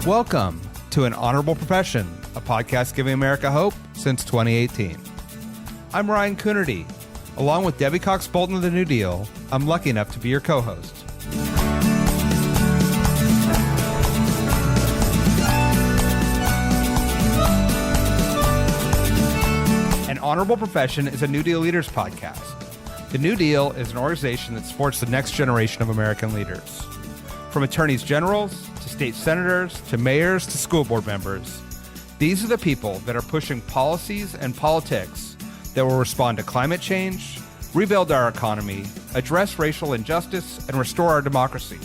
Welcome to An Honorable Profession, a podcast giving America hope since 2018. I'm Ryan Coonerty. Along with Debbie Cox Bultan of the New Deal, I'm lucky enough to be your co-host. An Honorable Profession is a New Deal Leaders podcast. The New Deal is an organization that supports the next generation of American leaders. From attorneys generals to state senators to mayors to school board members, these are the people that are pushing policies and politics that will respond to climate change, rebuild our economy, address racial injustice, and restore our democracy.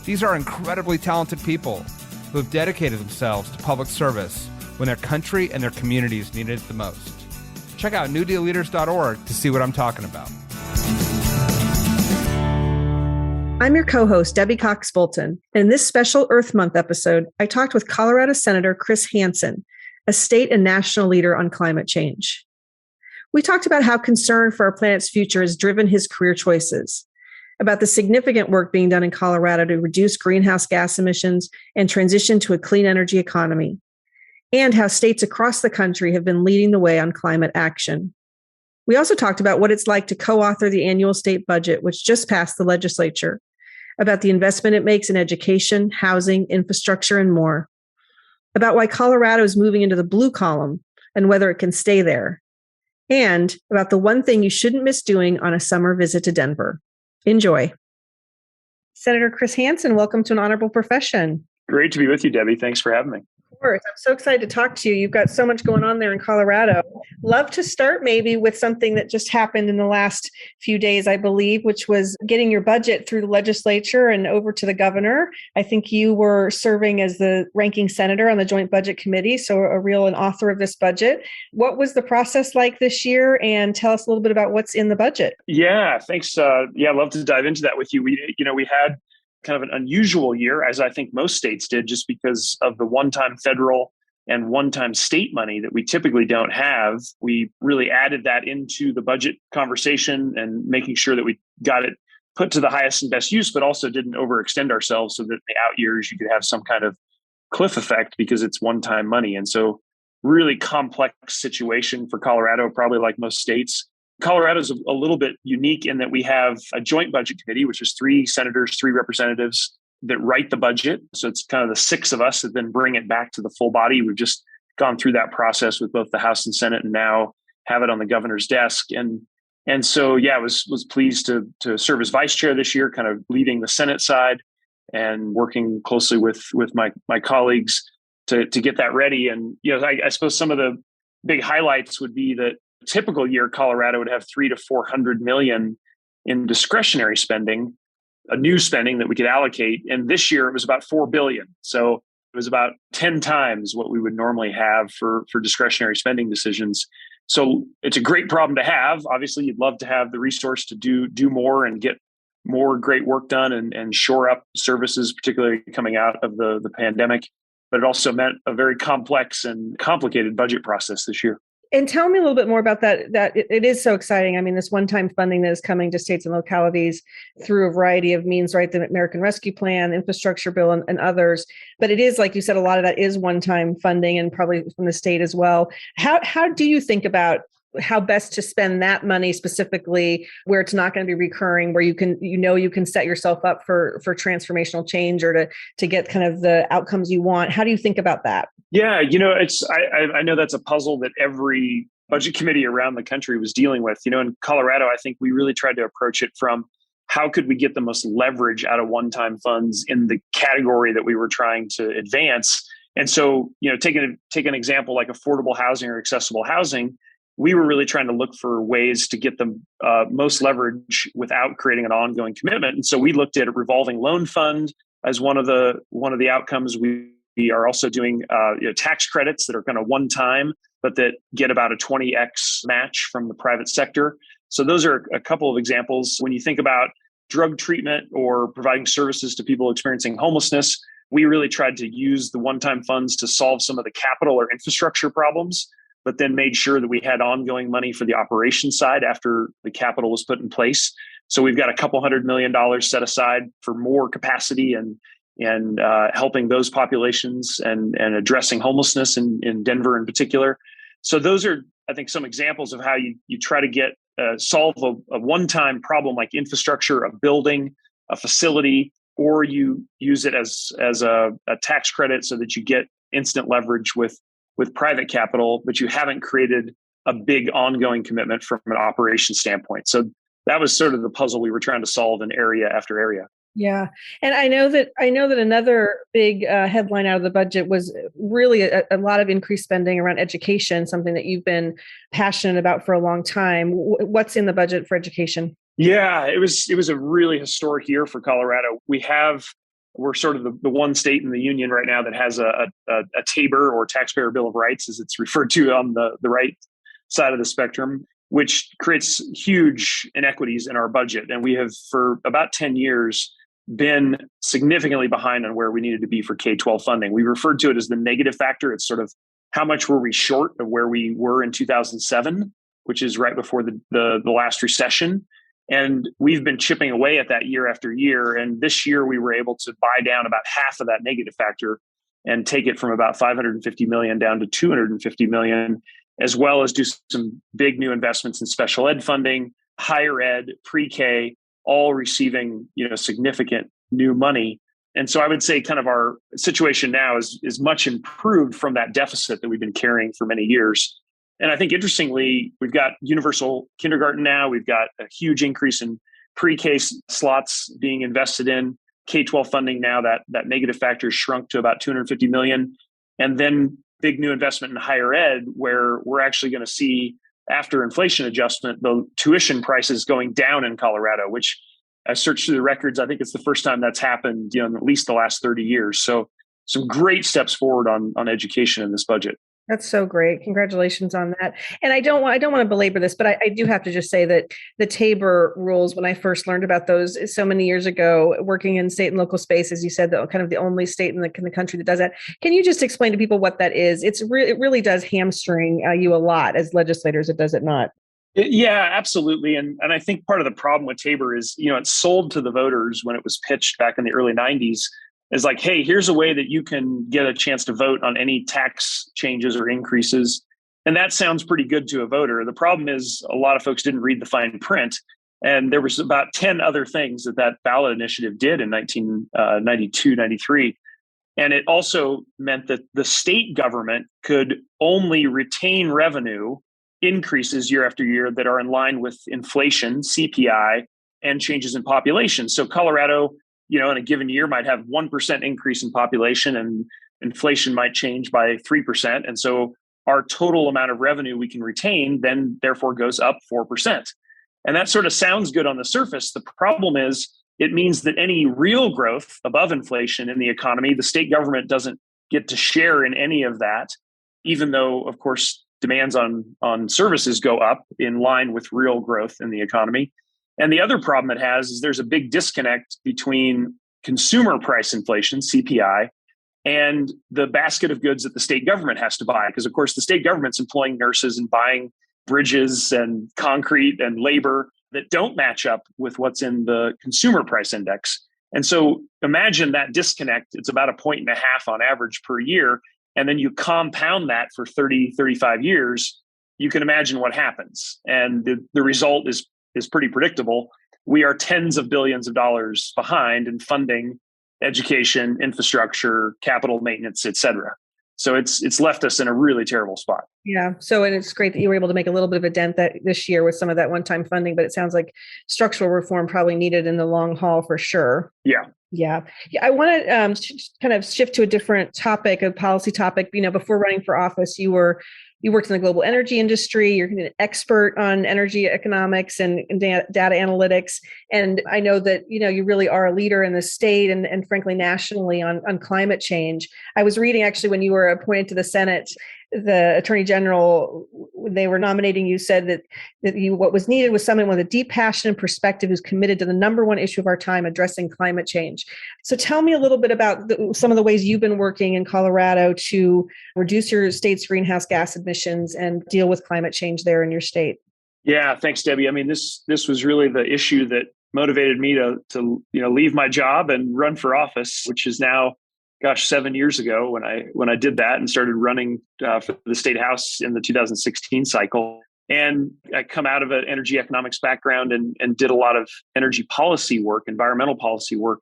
These are incredibly talented people who have dedicated themselves to public service when their country and their communities needed it the most. Check out newdealleaders.org to see what I'm talking about. I'm your co-host, Debbie Cox Bultan. In this special Earth Month episode, I talked with Colorado Senator Chris Hansen, a state and national leader on climate change. We talked about how concern for our planet's future has driven his career choices, about the significant work being done in Colorado to reduce greenhouse gas emissions and transition to a clean energy economy, and how states across the country have been leading the way on climate action. We also talked about what it's like to co-author the annual state budget, which just passed the legislature, about the investment it makes in education, housing, infrastructure, and more, about why Colorado is moving into the blue column and whether it can stay there, and about the one thing you shouldn't miss doing on a summer visit to Denver. Enjoy. Senator Chris Hansen, welcome to An Honorable Profession. Great to be with you, Debbie. Thanks for having me. Of course. I'm so excited to talk to you. You've got so much going on there in Colorado. Love to start maybe with something that just happened in the last few days, I believe, which was getting your budget through the legislature and over to the governor. I think you were serving as the ranking senator on the Joint Budget Committee, so an author of this budget. What was the process like this year? And tell us a little bit about what's in the budget. Yeah, thanks. I'd love to dive into that with you. We had kind of an unusual year, as I think most states did, just because of the one-time federal and one-time state money that we typically don't have. We really added that into the budget conversation and making sure that we got it put to the highest and best use, but also didn't overextend ourselves so that in the out years you could have some kind of cliff effect because it's one-time money. And so really complex situation for Colorado, probably like most states. Colorado is a little bit unique in that we have a joint budget committee, which is 3 senators, 3 representatives that write the budget. So it's kind of the 6 of us that then bring it back to the full body. We've just gone through that process with both the House and Senate and now have it on the governor's desk. And so, I was pleased to serve as vice chair this year, kind of leading the Senate side and working closely with my colleagues to get that ready. And, I suppose some of the big highlights would be that typical year, Colorado would have $300 to $400 million in discretionary spending, a new spending that we could allocate. And this year it was about $4 billion. So it was about 10 times what we would normally have for discretionary spending decisions. So it's a great problem to have. Obviously, you'd love to have the resource to do more and get more great work done and shore up services, particularly coming out of the pandemic. But it also meant a very complex and complicated budget process this year. And tell me a little bit more about that it is so exciting. I mean, this one-time funding that is coming to states and localities through a variety of means, right? The American Rescue Plan, infrastructure bill, and others. But it is, like you said, a lot of that is one-time funding and probably from the state as well. How do you think about how best to spend that money specifically where it's not going to be recurring, where you can set yourself up for transformational change or to get kind of the outcomes you want? How do you think about that? Yeah, I know that's a puzzle that every budget committee around the country was dealing with. In Colorado, I think we really tried to approach it from how could we get the most leverage out of one-time funds in the category that we were trying to advance. And so, take an example like affordable housing or accessible housing. We were really trying to look for ways to get the most leverage without creating an ongoing commitment. And so we looked at a revolving loan fund as one of the outcomes. We are also doing tax credits that are kind of one time, but that get about a 20x match from the private sector. So those are a couple of examples. When you think about drug treatment or providing services to people experiencing homelessness, we really tried to use the one-time funds to solve some of the capital or infrastructure problems, but then made sure that we had ongoing money for the operations side after the capital was put in place. So we've got a couple $100 million set aside for more capacity and and helping those populations and addressing homelessness in Denver in particular. So those are, I think, some examples of how you try to get solve a one-time problem like infrastructure, a building, a facility, or you use it as a tax credit so that you get instant leverage with private capital, but you haven't created a big ongoing commitment from an operation standpoint. So that was sort of the puzzle we were trying to solve in area after area. Yeah. And I know that another big headline out of the budget was really a lot of increased spending around education, something that you've been passionate about for a long time. What's in the budget for education? Yeah, it was a really historic year for Colorado. We're sort of the one state in the union right now that has a TABOR, or Taxpayer Bill of Rights, as it's referred to on the right side of the spectrum, which creates huge inequities in our budget. And we have, for about 10 years, been significantly behind on where we needed to be for K-12 funding. We referred to it as the negative factor. It's sort of how much were we short of where we were in 2007, which is right before the last recession. And we've been chipping away at that year after year. And this year we were able to buy down about half of that negative factor and take it from about $550 million down to $250 million, as well as do some big new investments in special ed funding, higher ed, pre-K, all receiving significant new money. And so I would say kind of our situation now is much improved from that deficit that we've been carrying for many years. And I think, interestingly, we've got universal kindergarten now. We've got a huge increase in pre-K slots being invested in. K-12 funding now, that negative factor shrunk to about $250 million. And then big new investment in higher ed, where we're actually going to see, after inflation adjustment, the tuition prices going down in Colorado, which I searched through the records. I think it's the first time that's happened in at least the last 30 years. So some great steps forward on education in this budget. That's so great. Congratulations on that. And I don't want to belabor this, but I do have to just say that the TABOR rules, when I first learned about those so many years ago, working in state and local space, as you said, kind of the only state in the country that does that. Can you just explain to people what that is? It really does hamstring you a lot as legislators. It does it not? Yeah, absolutely. And I think part of the problem with TABOR is, it's sold to the voters when it was pitched back in the early 90s. Is like, hey, here's a way that you can get a chance to vote on any tax changes or increases. And that sounds pretty good to a voter. The problem is a lot of folks didn't read the fine print. And there was about 10 other things that ballot initiative did in 1992, 93. And it also meant that the state government could only retain revenue increases year after year that are in line with inflation, CPI, and changes in population. So Colorado, in a given year might have 1% increase in population, and inflation might change by 3%. And so our total amount of revenue we can retain then therefore goes up 4%. And that sort of sounds good on the surface. The problem is it means that any real growth above inflation in the economy, the state government doesn't get to share in any of that, even though, of course, demands on services go up in line with real growth in the economy. And the other problem it has is there's a big disconnect between consumer price inflation, CPI, and the basket of goods that the state government has to buy. Because, of course, the state government's employing nurses and buying bridges and concrete and labor that don't match up with what's in the consumer price index. And so imagine that disconnect. It's about 1.5 points on average per year. And then you compound that for 30, 35 years, you can imagine what happens. And the result is pretty predictable. We are tens of billions of dollars behind in funding education, infrastructure, capital maintenance, et cetera. So it's left us in a really terrible spot. Yeah. So, and it's great that you were able to make a little bit of a dent this year with some of that one-time funding, but it sounds like structural reform probably needed in the long haul for sure. Yeah. Yeah. I want to kind of shift to a different topic, a policy topic. Before running for office, you worked in the global energy industry. You're an expert on energy economics and data analytics. And I know that, you really are a leader in the state and frankly, nationally on climate change. I was reading actually when you were appointed to the Senate, the Attorney General, they were nominating you, said that what was needed was someone with a deep passion and perspective who's committed to the number one issue of our time, addressing climate change. So tell me a little bit about some of the ways you've been working in Colorado to reduce your state's greenhouse gas emissions and deal with climate change there in your state. Yeah, thanks, Debbie. I mean, this was really the issue that motivated me to leave my job and run for office, which is now, 7 years ago when I did that and started running for the state house in the 2016 cycle. And I come out of an energy economics background and did a lot of energy policy work, environmental policy work,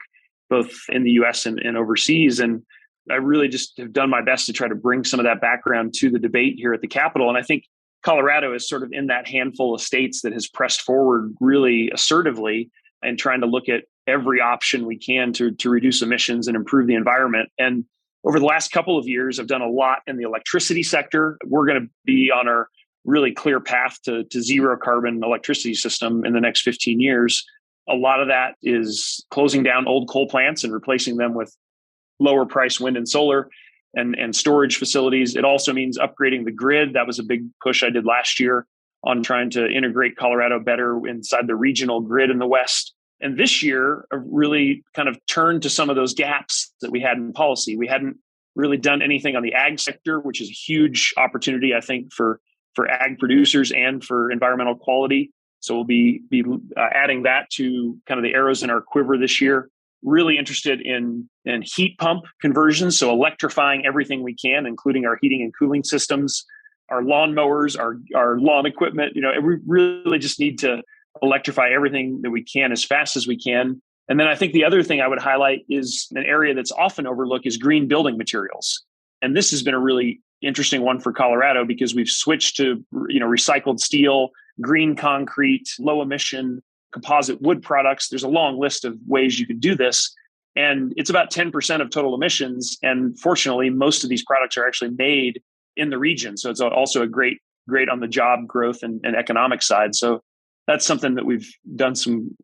both in the US and overseas. And I really just have done my best to try to bring some of that background to the debate here at the Capitol. And I think Colorado is sort of in that handful of states that has pressed forward really assertively and trying to look at every option we can to reduce emissions and improve the environment. And over the last couple of years, I've done a lot in the electricity sector. We're going to be on our really clear path to zero carbon electricity system in the next 15 years. A lot of that is closing down old coal plants and replacing them with lower price wind and solar and storage facilities. It also means upgrading the grid. That was a big push I did last year on trying to integrate Colorado better inside the regional grid in the West. And this year, I've really kind of turned to some of those gaps that we had in policy. We hadn't really done anything on the ag sector, which is a huge opportunity, I think, for ag producers and for environmental quality. So we'll be adding that to kind of the arrows in our quiver this year. Really interested in heat pump conversions, so electrifying everything we can, including our heating and cooling systems, our lawn mowers, our lawn equipment. We really just need to electrify everything that we can as fast as we can. And then I think the other thing I would highlight is an area that's often overlooked is green building materials. And this has been a really interesting one for Colorado because we've switched to recycled steel, green concrete, low emission composite wood products. There's a long list of ways you can do this. And it's about 10% of total emissions. And fortunately, most of these products are actually made in the region. So it's also a great on the job growth and economic side. So that's something that we've done some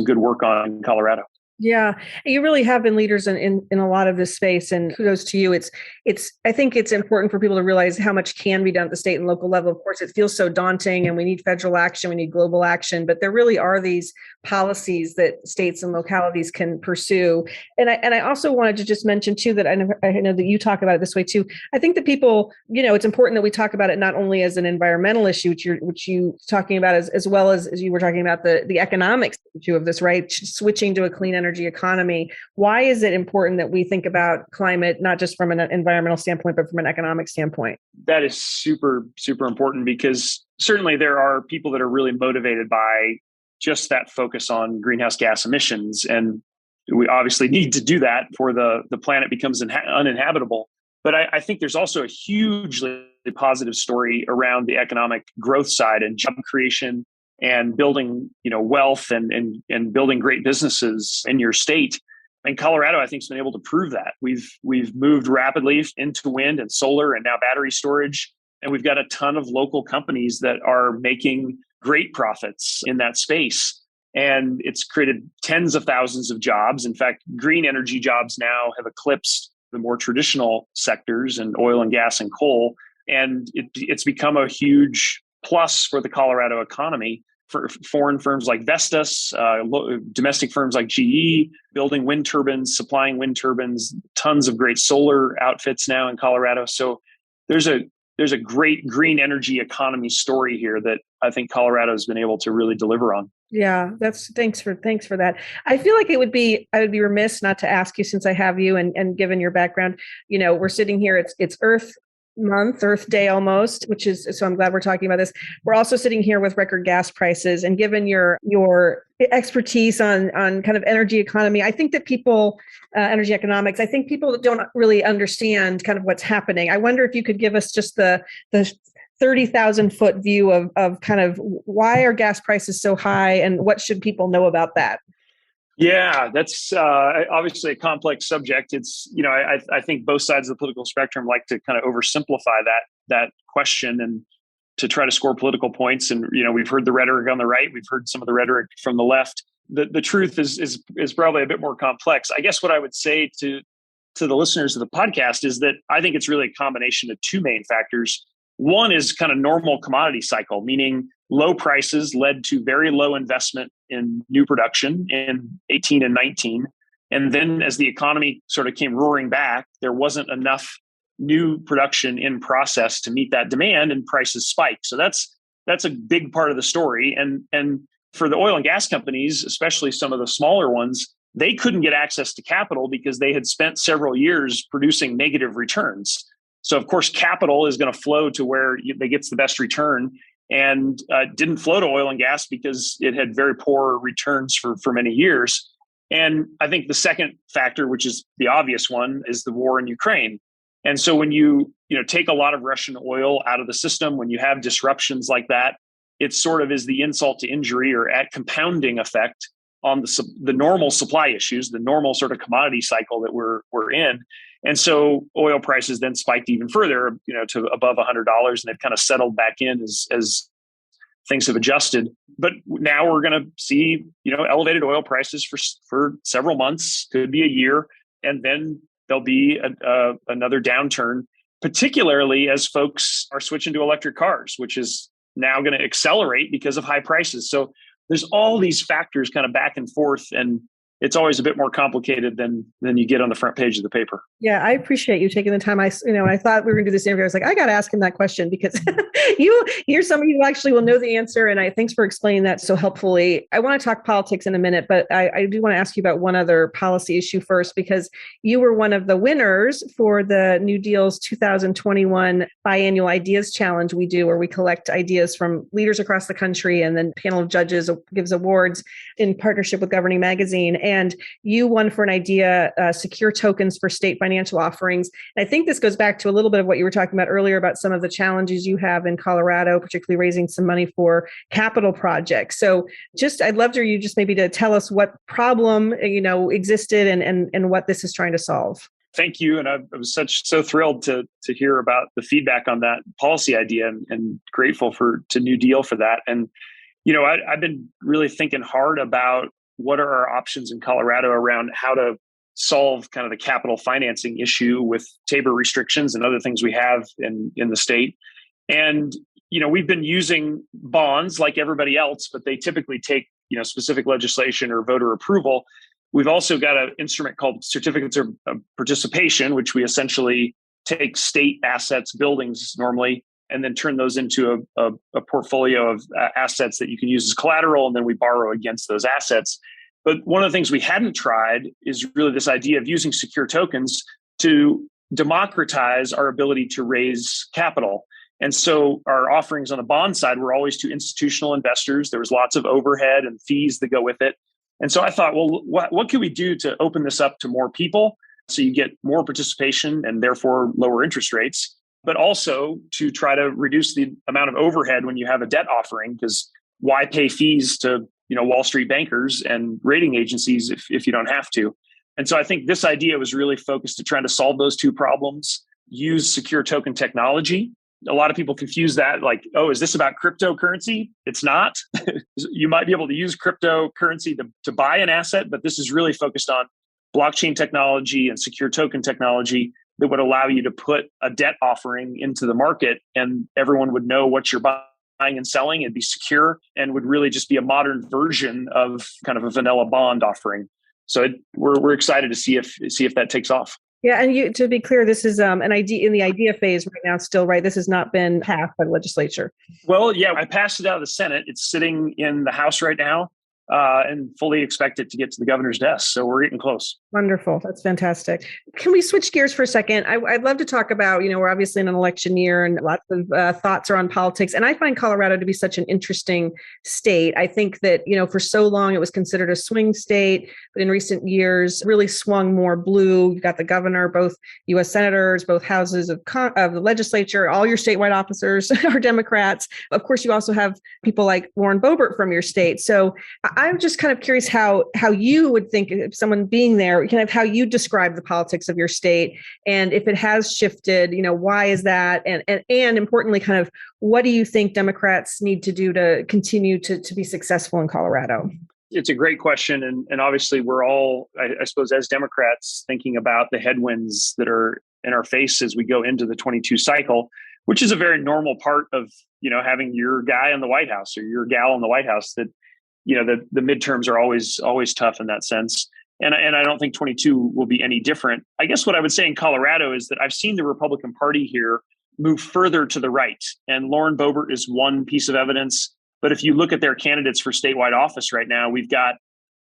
good work on in Colorado. Yeah, you really have been leaders in a lot of this space, and kudos to you. I think it's important for people to realize how much can be done at the state and local level. Of course, it feels so daunting, and we need federal action, we need global action, but there really are these policies that states and localities can pursue. And I also wanted to just mention too that I know that you talk about it this way too. I think that people, it's important that we talk about it not only as an environmental issue, which you talking about as well as you were talking about the economics issue of this, right? Switching to a clean energy economy. Why is it important that we think about climate, not just from an environmental standpoint, but from an economic standpoint? That is super, super important because certainly there are people that are really motivated by just that focus on greenhouse gas emissions. And we obviously need to do that before the planet becomes uninhabitable. But I think there's also a hugely positive story around the economic growth side and job creation and building, wealth and building great businesses in your state. And Colorado, I think, has been able to prove that. We've moved rapidly into wind and solar and now battery storage. And we've got a ton of local companies that are making great profits in that space. And it's created tens of thousands of jobs. In fact, green energy jobs now have eclipsed the more traditional sectors and oil and gas and coal. And it's become a huge plus for the Colorado economy. For foreign firms like Vestas, domestic firms like GE, building wind turbines, supplying wind turbines, tons of great solar outfits now in Colorado. So there's a great green energy economy story here that I think Colorado has been able to really deliver on. Yeah, thanks for that. I feel like I would be remiss not to ask you, since I have you and given your background, we're sitting here, it's Earth Month, Earth Day almost, so I'm glad we're talking about this. We're also sitting here with record gas prices, and given your expertise on kind of energy economy, I think that energy economics, I think people don't really understand kind of what's happening. I wonder if you could give us just the 30,000 foot view of kind of why are gas prices so high and what should people know about that? Yeah, that's obviously a complex subject. It's, I think both sides of the political spectrum like to kind of oversimplify that question and to try to score political points. And, we've heard the rhetoric on the right. We've heard some of the rhetoric from the left. The truth is probably a bit more complex. I guess what I would say to the listeners of the podcast is that I think it's really a combination of two main factors. One is kind of normal commodity cycle, meaning low prices led to very low investment in new production in 18 and 19. And then as the economy sort of came roaring back, there wasn't enough new production in process to meet that demand and prices spiked. So that's a big part of the story. And For the oil and gas companies, especially some of the smaller ones, they couldn't get access to capital because they had spent several years producing negative returns. So, of course, capital is going to flow to where they gets the best return, and didn't flow to oil and gas because it had very poor returns for many years. And I think the second factor, which is the obvious one, is the war in Ukraine. And so when you take a lot of Russian oil out of the system, when you have disruptions like that, it sort of is the insult to injury or at compounding effect on the normal supply issues, the normal sort of commodity cycle that we're in. And so oil prices then spiked even further, to above $100, and they've kind of settled back in as things have adjusted. But now we're going to see, elevated oil prices for several months, could be a year, and then there'll be another downturn, particularly as folks are switching to electric cars, which is now going to accelerate because of high prices. So there's all these factors kind of back and forth, and it's always a bit more complicated than you get on the front page of the paper. Yeah, I appreciate you taking the time. I thought we were going to do this interview. I was like, I got to ask him that question because you're somebody who actually will know the answer. And thanks for explaining that so helpfully. I want to talk politics in a minute, but I do want to ask you about one other policy issue first, because you were one of the winners for the NewDEAL's 2021 Biannual Ideas Challenge we do, where we collect ideas from leaders across the country, and then a panel of judges gives awards in partnership with Governing Magazine. And you won for an idea, secure tokens for state financial offerings. And I think this goes back to a little bit of what you were talking about earlier about some of the challenges you have in Colorado, particularly raising some money for capital projects. So I'd love for you just maybe to tell us what problem, existed and what this is trying to solve. Thank you. And I was so thrilled to hear about the feedback on that policy idea, and grateful to NewDEAL for that. And, I've been really thinking hard about what are our options in Colorado around how to solve kind of the capital financing issue with Tabor restrictions and other things we have in the state. And, we've been using bonds like everybody else, but they typically take, specific legislation or voter approval. We've also got an instrument called certificates of participation, which we essentially take state assets, buildings normally, and then turn those into a portfolio of assets that you can use as collateral, and then we borrow against those assets. But one of the things we hadn't tried is really this idea of using secure tokens to democratize our ability to raise capital. And so our offerings on the bond side were always to institutional investors. There was lots of overhead and fees that go with it. And so I thought, well, what can we do to open this up to more people so you get more participation and therefore lower interest rates, but also to try to reduce the amount of overhead when you have a debt offering, because why pay fees to Wall Street bankers and rating agencies if you don't have to? And so I think this idea was really focused to trying to solve those two problems, use secure token technology. A lot of people confuse that like, oh, is this about cryptocurrency? It's not. You might be able to use cryptocurrency to buy an asset, but this is really focused on blockchain technology and secure token technology that would allow you to put a debt offering into the market, and everyone would know what you're buying and selling. It'd be secure and would really just be a modern version of kind of a vanilla bond offering. So we're excited to see if that takes off. Yeah, and to be clear, this is an idea in the idea phase right now still, right? This has not been passed by the legislature. Well, yeah, I passed it out of the Senate. It's sitting in the House right now, and fully expect it to get to the governor's desk. So we're getting close. Wonderful. That's fantastic. Can we switch gears for a second? I'd love to talk about, we're obviously in an election year and lots of thoughts are on politics. And I find Colorado to be such an interesting state. I think that, for so long it was considered a swing state, but in recent years really swung more blue. You've got the governor, both U.S. senators, both houses of the legislature, all your statewide officers are Democrats. Of course, you also have people like Lauren Boebert from your state. So I'm just kind of curious how you would think, if someone being there, kind of how you describe the politics of your state, and if it has shifted, why is that? And importantly, kind of what do you think Democrats need to do to continue to be successful in Colorado? It's a great question. And obviously we're all, I suppose, as Democrats, thinking about the headwinds that are in our face as we go into the 22 cycle, which is a very normal part of, having your guy in the White House or your gal in the White House, that the midterms are always tough in that sense. And I don't think 22 will be any different. I guess what I would say in Colorado is that I've seen the Republican Party here move further to the right. And Lauren Boebert is one piece of evidence. But if you look at their candidates for statewide office right now, we've got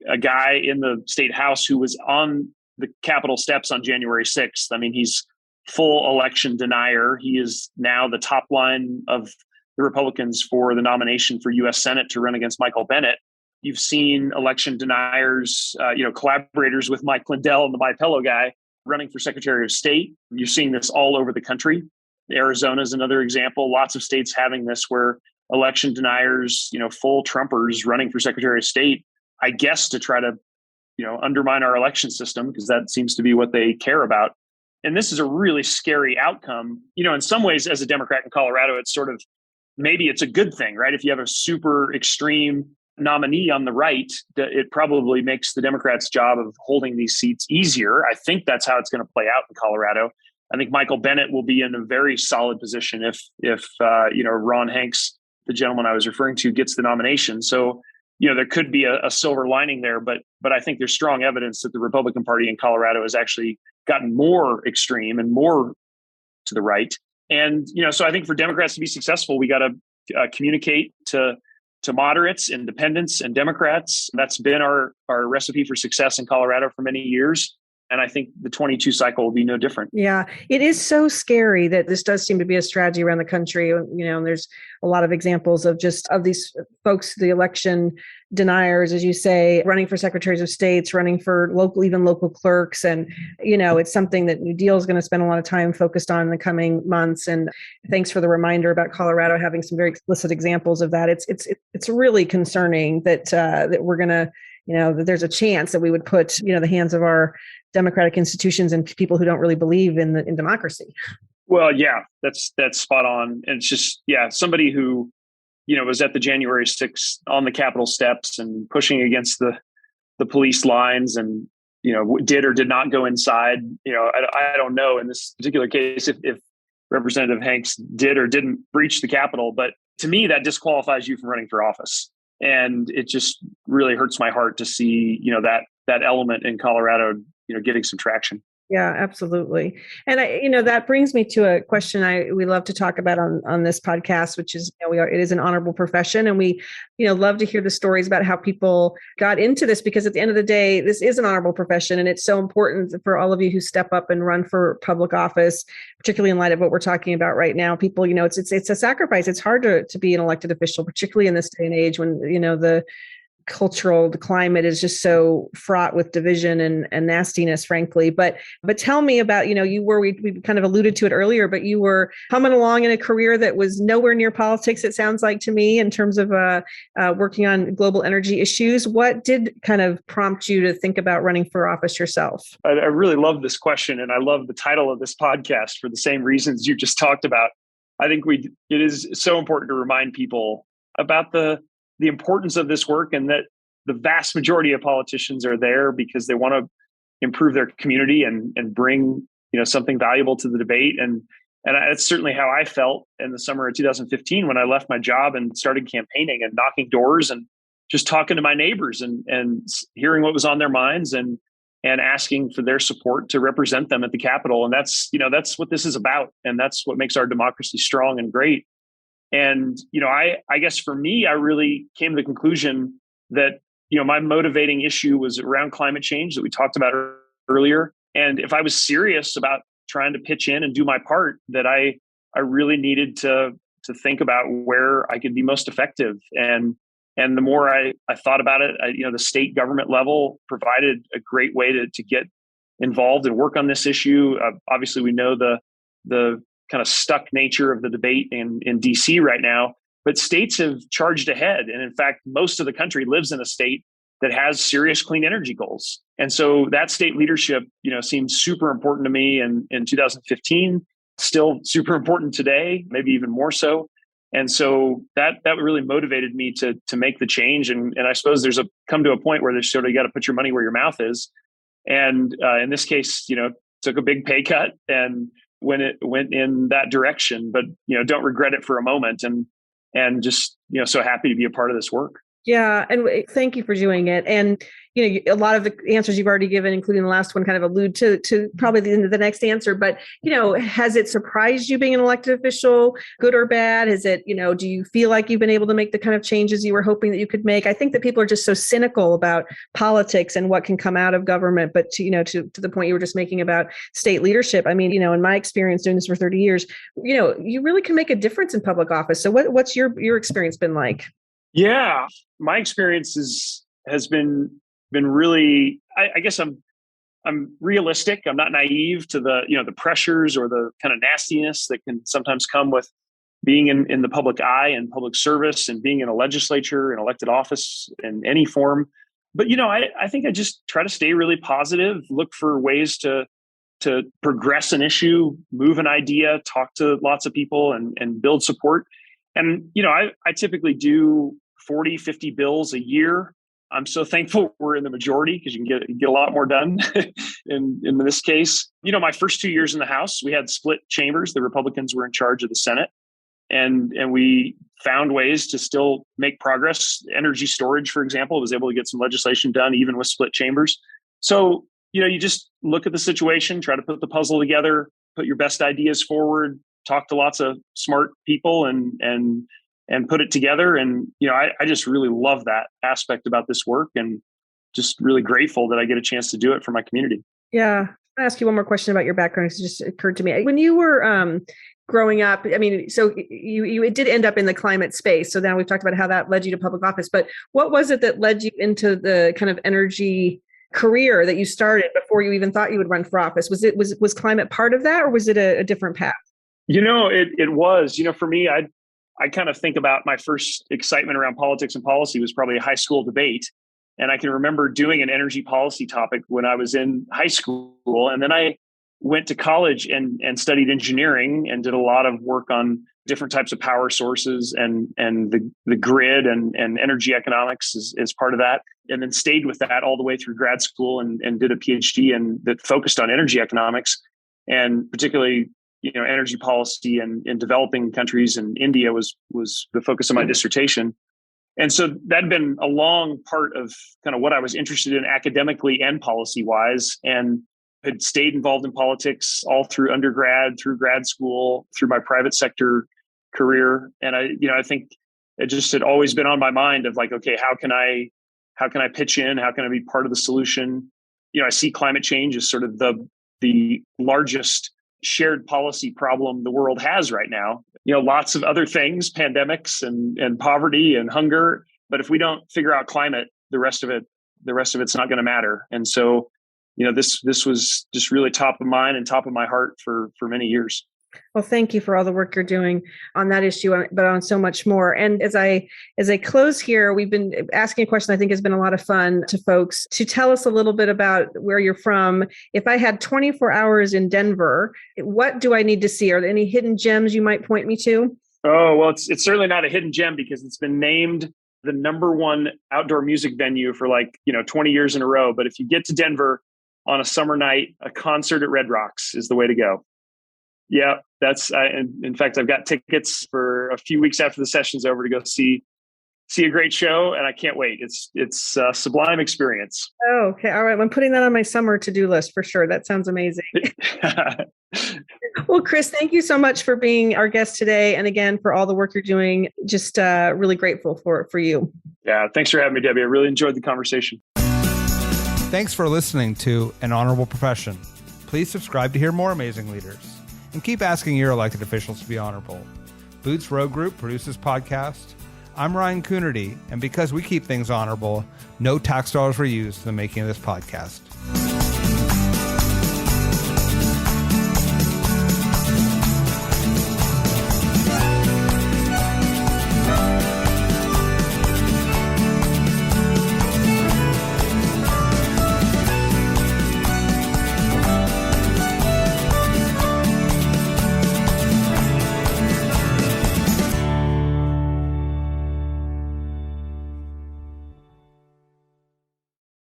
a guy in the state house who was on the Capitol steps on January 6th. I mean, he's full election denier. He is now the top line of the Republicans for the nomination for U.S. Senate to run against Michael Bennet. You've seen election deniers, collaborators with Mike Lindell and the My Pillow guy running for Secretary of State. You're seeing this all over the country. Arizona is another example. Lots of states having this where election deniers, full Trumpers running for Secretary of State, I guess to try to, undermine our election system, because that seems to be what they care about. And this is a really scary outcome. In some ways, as a Democrat in Colorado, it's sort of, maybe it's a good thing, right? If you have a super extreme nominee on the right, it probably makes the Democrats' job of holding these seats easier. I think that's how it's going to play out in Colorado. I think Michael Bennet will be in a very solid position if Ron Hanks, the gentleman I was referring to, gets the nomination. So, there could be a silver lining there, but I think there's strong evidence that the Republican Party in Colorado has actually gotten more extreme and more to the right. And, so I think for Democrats to be successful, we got to communicate to moderates, independents, and Democrats. That's been our recipe for success in Colorado for many years. And I think the 22 cycle will be no different. Yeah, it is so scary that this does seem to be a strategy around the country. And there's a lot of examples of these folks, the election deniers, as you say, running for secretaries of states, running for local clerks. And, it's something that NewDEAL is going to spend a lot of time focused on in the coming months. And thanks for the reminder about Colorado having some very explicit examples of that. It's really concerning that we're going to, that there's a chance that we would put, the hands of our democratic institutions and people who don't really believe in democracy. Well, yeah, that's spot on. And it's just, somebody who, was at the January 6th on the Capitol steps and pushing against the police lines and, did or did not go inside. I don't know in this particular case if Representative Hanks did or didn't breach the Capitol, but to me, that disqualifies you from running for office. And it just really hurts my heart to see, that element in Colorado, getting some traction. Yeah, absolutely. And that brings me to a question we love to talk about on this podcast, which is, it is an honorable profession. And we, love to hear the stories about how people got into this, because at the end of the day, this is an honorable profession. And it's so important for all of you who step up and run for public office, particularly in light of what we're talking about right now. People, it's a sacrifice. It's hard to be an elected official, particularly in this day and age when, the climate is just so fraught with division and nastiness, frankly. But tell me about, we kind of alluded to it earlier, but you were humming along in a career that was nowhere near politics, it sounds like to me, in terms of working on global energy issues. What did kind of prompt you to think about running for office yourself? I really love this question. And I love the title of this podcast for the same reasons you just talked about. I think it is so important to remind people about the importance of this work, and that the vast majority of politicians are there because they want to improve their community and bring, something valuable to the debate. And that's certainly how I felt in the summer of 2015 when I left my job and started campaigning and knocking doors and just talking to my neighbors and hearing what was on their minds and asking for their support to represent them at the Capitol. And that's what this is about. And that's what makes our democracy strong and great. And, I guess for me, I really came to the conclusion that, my motivating issue was around climate change that we talked about earlier. And if I was serious about trying to pitch in and do my part, that I really needed to think about where I could be most effective. And the more I thought about it, the state government level provided a great way to get involved and work on this issue. Obviously, we know the kind of stuck nature of the debate in DC right now, but states have charged ahead. And in fact, most of the country lives in a state that has serious clean energy goals. And so that state leadership, seems super important to me in 2015, still super important today, maybe even more so. And so that really motivated me to make the change. And I suppose there's come to a point where there's sort of, you got to put your money where your mouth is. And in this case, took a big pay cut and when it went in that direction, but don't regret it for a moment, and just so happy to be a part of this work. Yeah. And thank you for doing it. And, a lot of the answers you've already given, including the last one, kind of allude to probably the next answer. But, has it surprised you being an elected official, good or bad? Is it, do you feel like you've been able to make the kind of changes you were hoping that you could make? I think that people are just so cynical about politics and what can come out of government. But, to the point you were just making about state leadership, I mean, in my experience doing this for 30 years, you really can make a difference in public office. So what's your experience been like? Yeah, my experience has been really, I guess I'm realistic. I'm not naive to the pressures or the kind of nastiness that can sometimes come with being in the public eye and public service and being in a legislature and elected office in any form. But, I think I just try to stay really positive, look for ways to progress an issue, move an idea, talk to lots of people and build support. And, I typically do 40, 50 bills a year. I'm so thankful we're in the majority because you can get a lot more done in this case. My first 2 years in the House, we had split chambers. The Republicans were in charge of the Senate. And we found ways to still make progress. Energy storage, for example, was able to get some legislation done even with split chambers. So, you just look at the situation, try to put the puzzle together, put your best ideas forward, talk to lots of smart people and put it together. And, I just really love that aspect about this work and just really grateful that I get a chance to do it for my community. Yeah. I'll ask you one more question about your background. It just occurred to me. When you were growing up, I mean, so it did end up in the climate space. So now we've talked about how that led you to public office, but what was it that led you into the kind of energy career that you started before you even thought you would run for office? Was climate part of that, or was it a different path? It was, for me, I kind of think about my first excitement around politics and policy was probably a high school debate. And I can remember doing an energy policy topic when I was in high school. And then I went to college and studied engineering and did a lot of work on different types of power sources and the grid and energy economics is part of that. And then stayed with that all the way through grad school and did a PhD that focused on energy economics and particularly energy policy in developing countries, and India was the focus of my dissertation. And so that had been a long part of kind of what I was interested in academically and policy wise, and had stayed involved in politics all through undergrad, through grad school, through my private sector career. And I think it just had always been on my mind of like, okay, how can I pitch in? How can I be part of the solution? I see climate change as sort of the largest shared policy problem the world has right now. Lots of other things, pandemics and poverty and hunger. But if we don't figure out climate, the rest of it's not going to matter. And so, this was just really top of mind and top of my heart for many years. Well, thank you for all the work you're doing on that issue, but on so much more. And as I close here, we've been asking a question I think has been a lot of fun to folks to tell us a little bit about where you're from. If I had 24 hours in Denver, what do I need to see? Are there any hidden gems you might point me to? Oh, well, it's certainly not a hidden gem because it's been named the #1 outdoor music venue for 20 years in a row. But if you get to Denver on a summer night, a concert at Red Rocks is the way to go. Yeah, in fact, I've got tickets for a few weeks after the session's over to go see a great show, and I can't wait. It's a sublime experience. Oh, okay. All right. I'm putting that on my summer to-do list for sure. That sounds amazing. Well, Chris, thank you so much for being our guest today. And again, for all the work you're doing, just really grateful for you. Yeah. Thanks for having me, Debbie. I really enjoyed the conversation. Thanks for listening to An Honorable Profession. Please subscribe to hear more amazing leaders. And keep asking your elected officials to be honorable. Boots Road Group produces podcast. I'm Ryan Coonerty, and because we keep things honorable, no tax dollars were used in the making of this podcast.